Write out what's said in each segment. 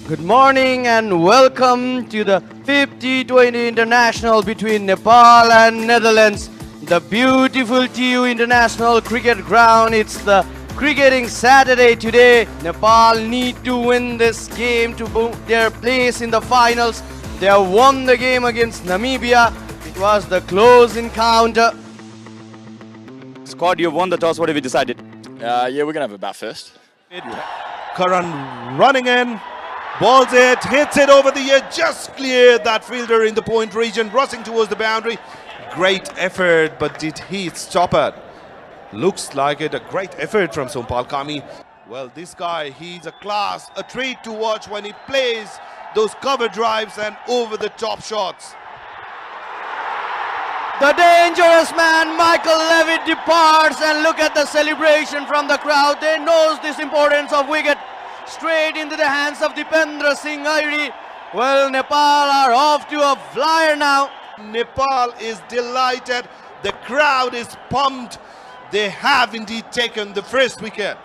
Good morning and welcome to the 5th T20 International between Nepal and Netherlands. The beautiful TU International Cricket Ground. It's the cricketing Saturday today. Nepal need to win this game to book their place in the finals. They have won the game against Namibia. It was the close encounter. Squad, you've won the toss. What have you decided? Yeah, we're going to have a bat first. Karan running in. Balls it, hits it over the ear, just cleared that fielder in the point region, rushing towards the boundary. Great effort, but did he stop it? Looks like it, a great effort from Sompal Kami. Well, this guy, he's a class, a treat to watch when he plays those cover drives and over the top shots. The dangerous man, Michael Levitt, departs, and look at the celebration from the crowd. They knows this importance of wicket. Straight into the hands of Dipendra Singh Airi. Well, Nepal are off to a flyer now. Nepal is delighted. The crowd is pumped. They have indeed taken the first wicket.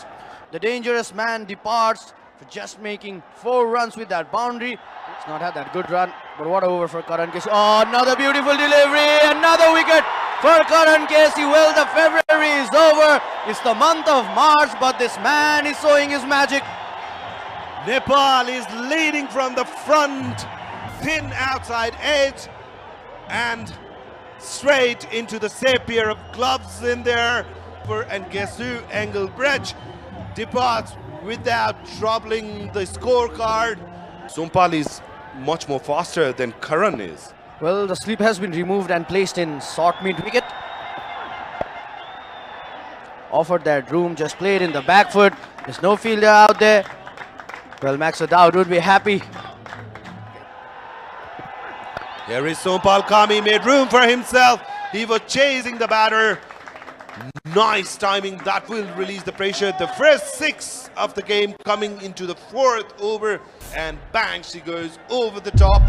The dangerous man departs for just making 4 runs with that boundary. It's not had that good run, but what a over for Karan Casey. Oh, another beautiful delivery, another wicket for Karan Casey. Well, the February is over. It's the month of March, but this man is showing his magic. Nepal is leading from the front, thin outside edge, and straight into the safe pair of gloves in there. And guess who? Engelbrecht departs without troubling the scorecard. Sompal is much more faster than Karan is. Well, the slip has been removed and placed in short mid wicket. Offered that room, just played in the back foot. There's no fielder out there. Well, Max O'Dowd would be happy. Here is Sompal Kami, made room for himself. He was chasing the batter. Nice timing, that will release the pressure. The first 6 of the game coming into the 4th over, and bang, she goes over the top.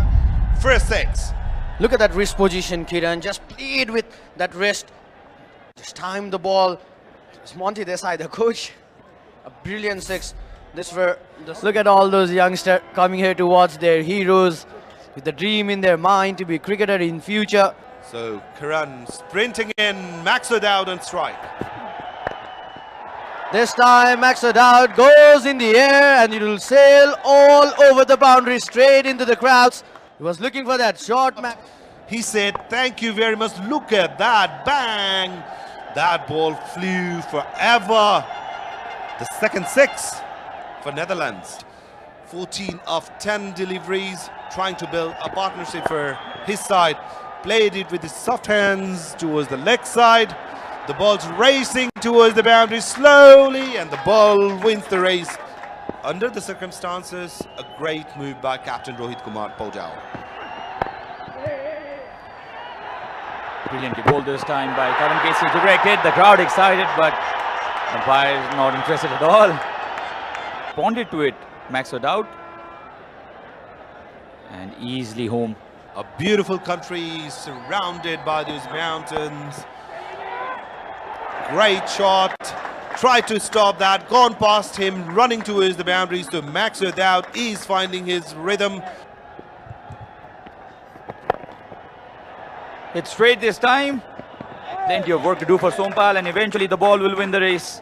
First 6. Look at that wrist position, Kiran. Just played with that wrist. Just timed the ball. It's Monty Desai, the coach. A brilliant 6. Look at all those youngsters coming here to watch their heroes with the dream in their mind to be a cricketer in future. So Karan sprinting in, Max O'Dowd on strike. This time Max O'Dowd goes in the air and it will sail all over the boundary straight into the crowds. He was looking for that shot. He said, thank you very much. Look at that, bang. That ball flew forever. The second 6 for Netherlands. 14 of 10 deliveries, trying to build a partnership for his side. Played it with his soft hands towards the leg side. The ball's racing towards the boundary slowly, and the ball wins the race. Under the circumstances, a great move by Captain Rohit Kumar Paujao. Brilliantly bowled this time by Karan Casey. Directed, the crowd excited, but umpire is not interested at all. Responded to it, Max O'Dowd, and easily home. A beautiful country surrounded by those mountains. Great shot. Tried to stop that. Gone past him, running towards the boundaries. So Max O'Dowd is finding his rhythm. It's straight this time. Plenty of work to do for Sompal, and eventually the ball will win the race.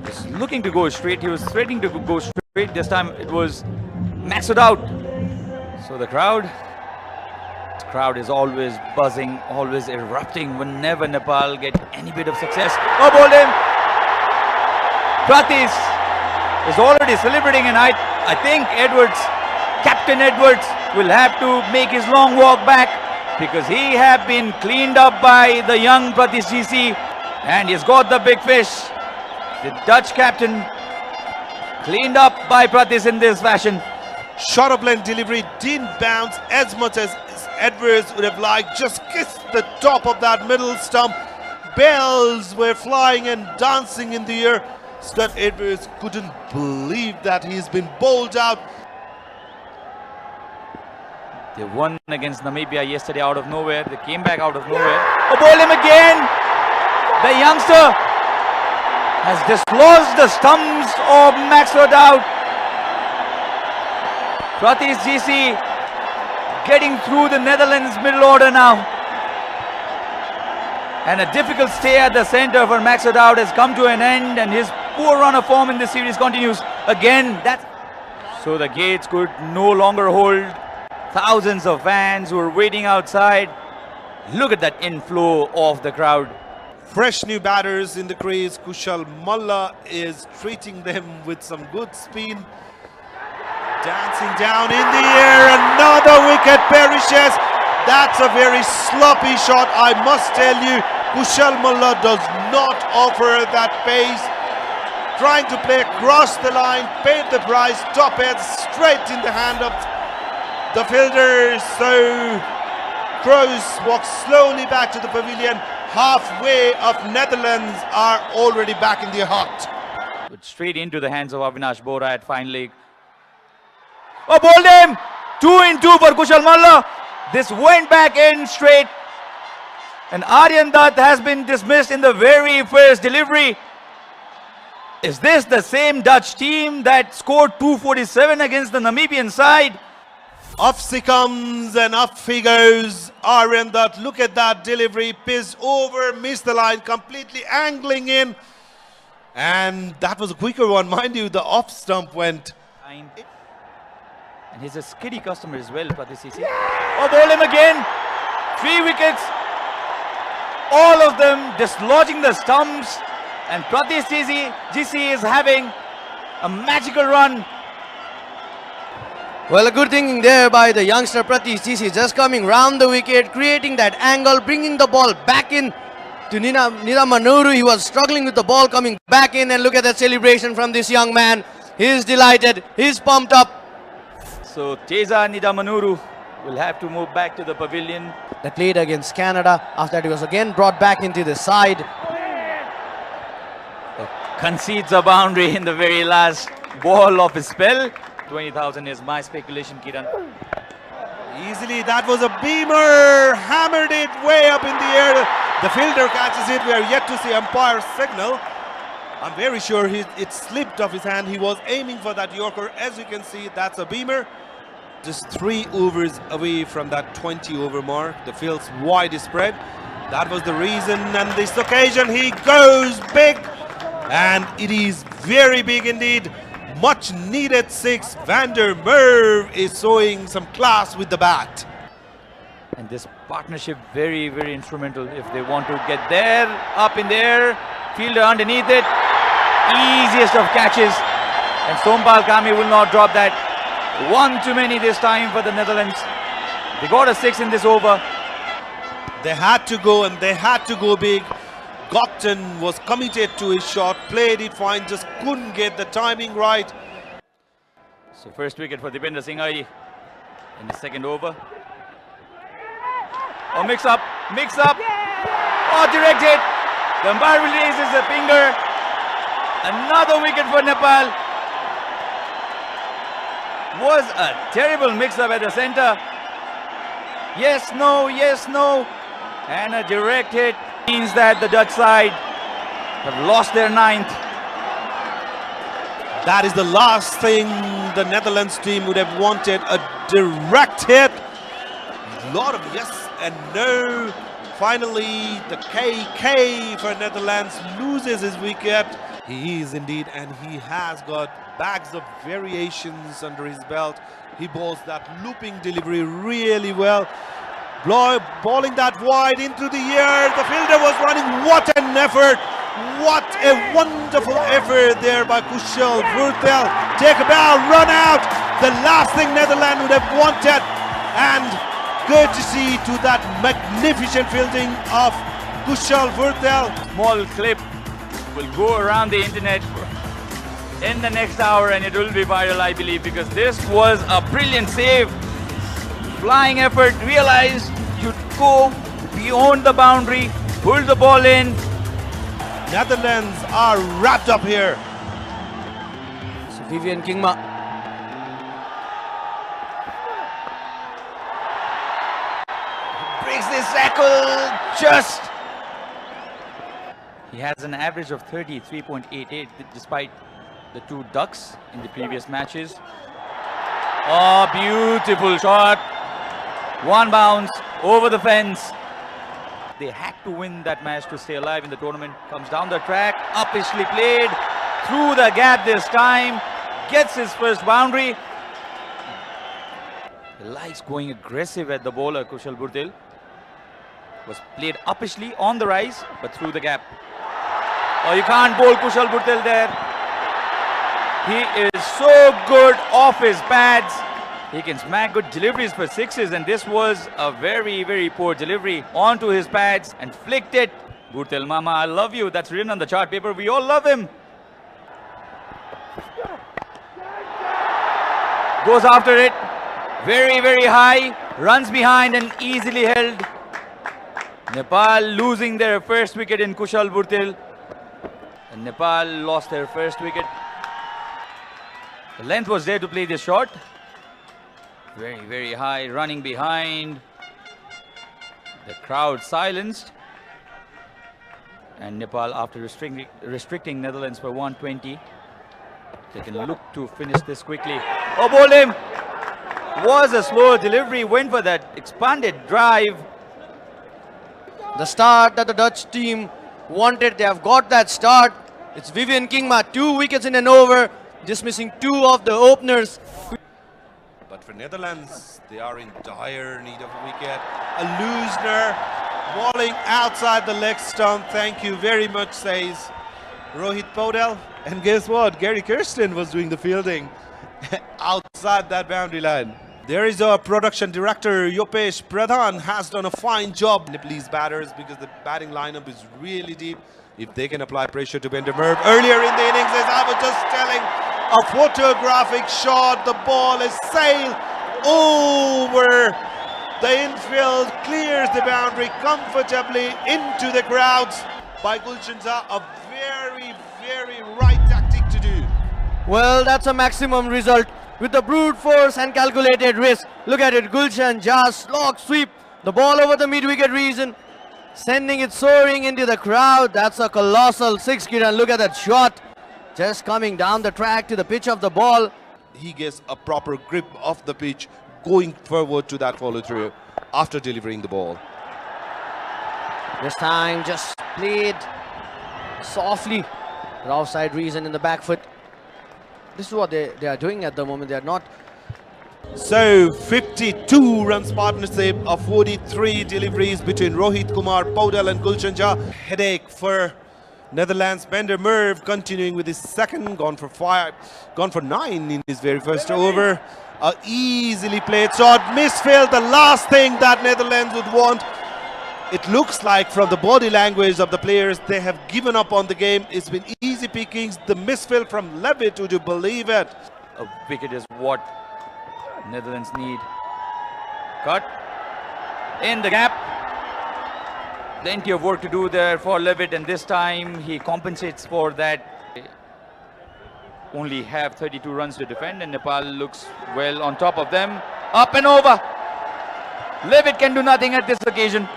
He's looking to go straight. He was threatening to go straight. This time it was Max O'Dowd. So the crowd is always buzzing, always erupting whenever Nepal get any bit of success. Oh, bowled him! Pratis is already celebrating, and I think Captain Edwards will have to make his long walk back, because he have been cleaned up by the young Pratis GC, and he's got the big fish. The Dutch captain cleaned up by Pratis in this fashion. Shot of length delivery didn't bounce as much as Edwards would have liked. Just kissed the top of that middle stump. Bells were flying and dancing in the air. Scott Edwards couldn't believe that he's been bowled out. They won against Namibia yesterday out of nowhere. They came back out of nowhere. Oh, bowled him again! The youngster has dislodged the stumps of Max O'Dowd. Pratis GC getting through the Netherlands middle order now. And a difficult stay at the center for Max O'Dowd has come to an end, and his poor run of form in this series continues. Again, so the gates could no longer hold thousands of fans who are waiting outside. Look at that inflow of the crowd. Fresh new batters in the crease. Kushal Malla is treating them with some good spin. Dancing down in the air, another wicket perishes. That's a very sloppy shot, I must tell you. Kushal Malla does not offer that pace. Trying to play across the line, paid the price, top head straight in the hand of the fielder. So Crows walk slowly back to the pavilion. Halfway of Netherlands are already back in the hut. But straight into the hands of Avinash Bora at fine leg. Oh, bowled him! 2 in 2 for Kushal Malla. This went back in straight. And Aryan Dutt has been dismissed in the very first delivery. Is this the same Dutch team that scored 247 against the Namibian side? Off she comes and up he goes. Aryan Dutt, look at that delivery. Pissed over, missed the line, completely angling in. And that was a quicker one, mind you. The off stump went. And he's a skiddy customer as well, Pratis GC. Oh, bowled him again. 3 wickets. All of them dislodging the stumps. And Pratis GC is having a magical run. Well, a good thinking there by the youngster Pratis GC, just coming round the wicket, creating that angle, bringing the ball back in to Nida Manuru. He was struggling with the ball coming back in, and look at that celebration from this young man. He's delighted, he's pumped up. So Teza Nida Manuru will have to move back to the pavilion. They played against Canada. After that, he was again brought back into the side. Concedes a boundary in the very last ball of his spell. 20,000 is my speculation, Kiran. Easily, that was a beamer. Hammered it way up in the air. The fielder catches it. We are yet to see umpire's signal. I'm very sure it slipped off his hand. He was aiming for that Yorker. As you can see, that's a beamer. Just 3 overs away from that 20 over mark. The field's wide spread. That was the reason. And this occasion, he goes big. And it is very big indeed. Much needed 6. Van der Merwe is showing some class with the bat. And this partnership very, very instrumental if they want to get there, up in there, fielder underneath it. Easiest of catches. And Sompal Kami will not drop that. 1 too many this time for the Netherlands. They got a 6 in this over. They had to go, and they had to go big. Gopton was committed to his shot, played it fine, just couldn't get the timing right. So first wicket for Dipendra Singh Airi in the second over. Oh, mix up. Oh, direct hit. The umpire releases the finger. Another wicket for Nepal. Was a terrible mix-up at the center. Yes, no. And a direct hit means that the Dutch side have lost their 9th. That is the last thing the Netherlands team would have wanted, a direct hit. A lot of yes and no. Finally, the KK for Netherlands loses his wicket. He is indeed, and he has got bags of variations under his belt. He bowls that looping delivery really well. Bowling that wide into the air. The fielder was running. What an effort. What a wonderful effort there by Kushal Vurtel. Take a bow, run out. The last thing Netherlands would have wanted. And courtesy to that magnificent fielding of Kushal Vurtel. Small clip will go around the internet in the next hour, and it will be viral, I believe, because this was a brilliant save. Flying effort, realized you'd go beyond the boundary, pull the ball in. Netherlands are wrapped up here. So Vivian Kingma. Breaks this tackle just. He has an average of 33.88 despite the 2 ducks in the previous matches. Oh, beautiful shot. One bounce over the fence. They had to win that match to stay alive in the tournament. Comes down the track, uppishly played, through the gap this time, gets his first boundary. He likes going aggressive at the bowler, Kushal Burtil. Was played uppishly on the rise, but through the gap. Oh, you can't bowl Kushal Burtil there. He is so good off his pads. He can smack good deliveries for sixes, and this was a very, very poor delivery onto his pads and flicked it. Burtil Mama, I love you. That's written on the chart paper. We all love him. Goes after it. Very, very high. Runs behind and easily held. Nepal losing their first wicket in Kushal Burtil. And Nepal lost their first wicket. The length was there to play this shot. Very, very high, running behind. The crowd silenced. And Nepal, after restricting Netherlands for 120, they can look to finish this quickly. Oh, bowled him! Was a slow delivery, went for that expanded drive. The start that the Dutch team wanted, they have got that start. It's Vivian Kingma, 2 wickets in an over, dismissing 2 of the openers. But for Netherlands, they are in dire need of a wicket. A Loosner bowling outside the leg stump. Thank you very much, says Rohit Podal. And guess what? Gary Kirsten was doing the fielding outside that boundary line. There is our production director, Yopesh Pradhan, has done a fine job. Nepalese batters, because the batting lineup is really deep. If they can apply pressure to Bender Merv. Earlier in the innings, as I was just telling, a photographic shot. The ball is sailed over the infield, clears the boundary comfortably into the crowds by Gulshan Jha. A very, very right tactic to do. Well, that's a maximum result with the brute force and calculated risk. Look at it, Gulshan Jha, slog sweep, the ball over the mid-wicket region, sending it soaring into the crowd. That's a colossal 6, Kiran. Look at that shot, just coming down the track to the pitch of the ball. He gets a proper grip of the pitch, going forward to that follow-through after delivering the ball. This time just played softly, the offside reason in the back foot. This is what they are doing at the moment. They are not. So 52 runs partnership of 43 deliveries between Rohit Kumar Podal and Gulshan Jha. Headache for Netherlands. Bender Merv continuing with his second, gone for 9 in his very first over. A easily played shot, misfield, the last thing that Netherlands would want. It looks like from the body language of the players, they have given up on the game. It's been easy pickings. The misfield from Levitt, would you believe it? A wicket is what Netherlands need. Cut in the gap. Plenty of work to do there for Levitt, and this time he compensates for that. Only have 32 runs to defend, and Nepal looks well on top of them. Up and over. Levitt can do nothing at this occasion.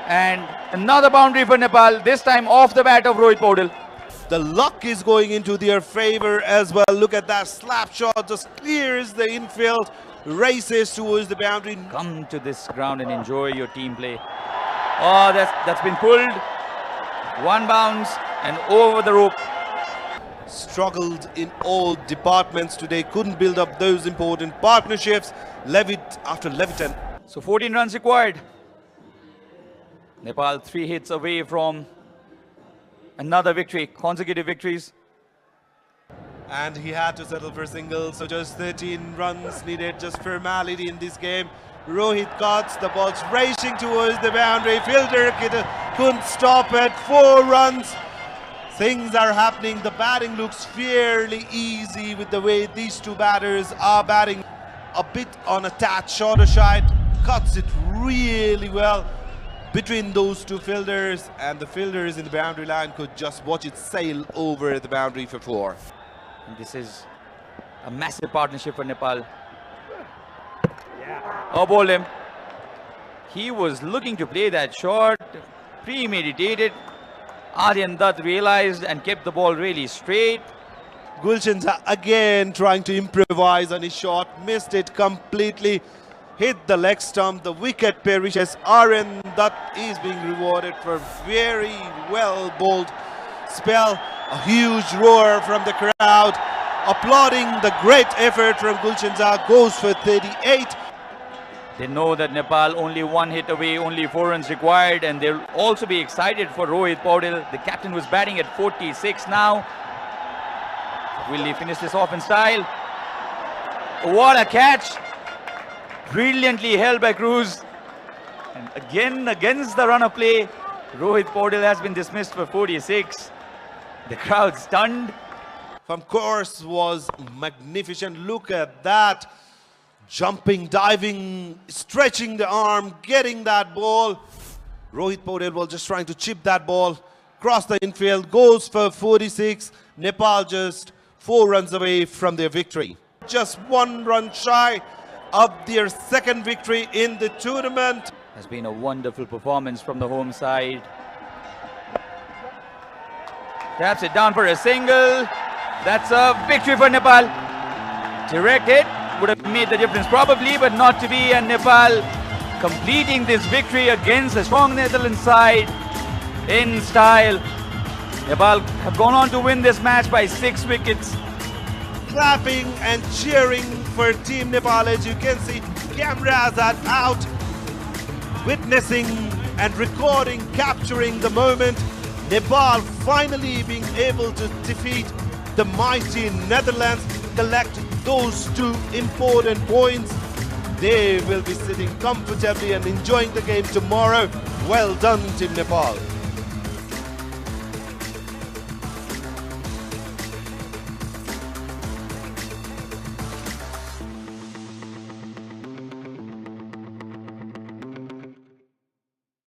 And another boundary for Nepal, this time off the bat of Rohit Podal. The luck is going into their favor as well. Look at that slap shot, just clears the infield, races towards the boundary. Come to this ground and enjoy your team play. Oh, that's been pulled. One bounce and over the rope. Struggled in all departments today, couldn't build up those important partnerships. Levitt after Levitt. So 14 runs required. Nepal 3 hits away from another victory, consecutive victories. And he had to settle for singles, so just 13 runs needed, just formality in this game. Rohit cuts, the ball's racing towards the boundary. Fielder couldn't stop it. 4 runs. Things are happening. The batting looks fairly easy with the way these two batters are batting. A bit on a tad shorter side, cuts it really well between those two fielders, and the fielders in the boundary line could just watch it sail over the boundary for 4. And this is a massive partnership for Nepal. Oh, bowled him. He was looking to play that shot, premeditated. Aryan Dutt realized and kept the ball really straight. Gulshan again trying to improvise on his shot, missed it completely, hit the leg stump, the wicket perishes. Aaron Dutt is being rewarded for very well bowled spell. A huge roar from the crowd, applauding the great effort from Gulshan goes for 38. They know that Nepal only one hit away, only 4 runs required, and they'll also be excited for Rohit Paudel. The captain was batting at 46 now. Will he finish this off in style? What a catch! Brilliantly held by Cruz. And again, against the run of play, Rohit Paudel has been dismissed for 46. The crowd stunned. From course was magnificent. Look at that. Jumping, diving, stretching the arm, getting that ball. Rohit Paudel was just trying to chip that ball. Cross the infield, goes for 46. Nepal just 4 runs away from their victory. Just 1 run shy of their second victory in the tournament. Has been a wonderful performance from the home side. Taps it down for a single. That's a victory for Nepal. Direct hit would have made the difference probably, but not to be, and Nepal completing this victory against a strong Netherlands side in style. Nepal have gone on to win this match by 6 wickets. Clapping and cheering for Team Nepal. As you can see, cameras are out, witnessing and recording, capturing the moment. Nepal finally being able to defeat the mighty Netherlands, collect those 2 important points. They will be sitting comfortably and enjoying the game tomorrow. Well done, Team Nepal.